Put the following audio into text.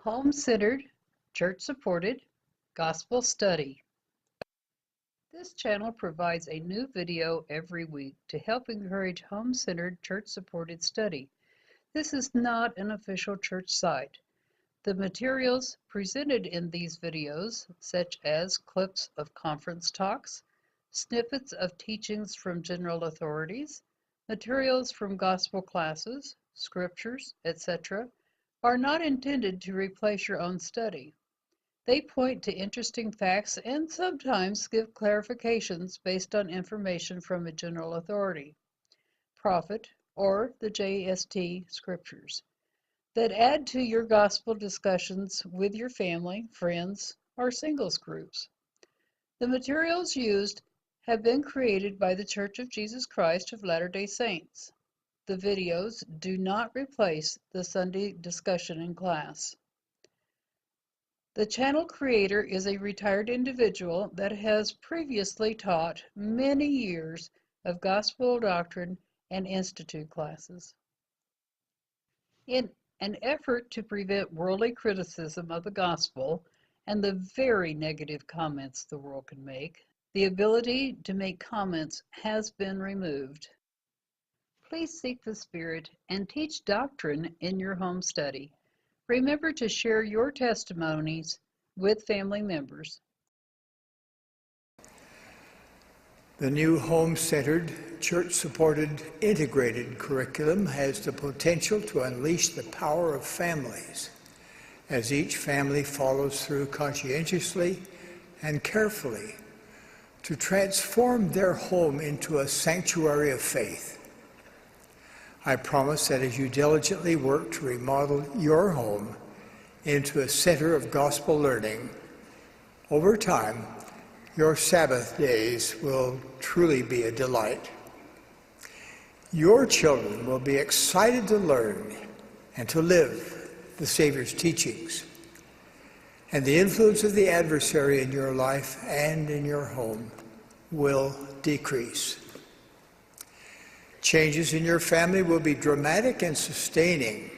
Home-centered, church-supported, gospel study. This channel provides a new video every week to help encourage home-centered, church-supported study. This is not an official church site. The materials presented in these videos, such as clips of conference talks, snippets of teachings from general authorities, materials from gospel classes, scriptures, etc., are not intended to replace your own study. They point to interesting facts and sometimes give clarifications based on information from a general authority, prophet, or the JST scriptures that add to your gospel discussions with your family, friends, or singles groups. The materials used have been created by the Church of Jesus Christ of Latter-day Saints. The videos do not replace the Sunday discussion in class. The channel creator is a retired individual that has previously taught many years of gospel doctrine and institute classes. In an effort to prevent worldly criticism of the gospel and the very negative comments the world can make, the ability to make comments has been removed. Please seek the Spirit and teach doctrine in your home study. Remember to share your testimonies with family members. The new home-centered, church-supported, integrated curriculum has the potential to unleash the power of families as each family follows through conscientiously and carefully to transform their home into a sanctuary of faith. I promise that as you diligently work to remodel your home into a center of gospel learning, over time, your Sabbath days will truly be a delight. Your children will be excited to learn and to live the Savior's teachings, and the influence of the adversary in your life and in your home will decrease. Changes in your family will be dramatic and sustaining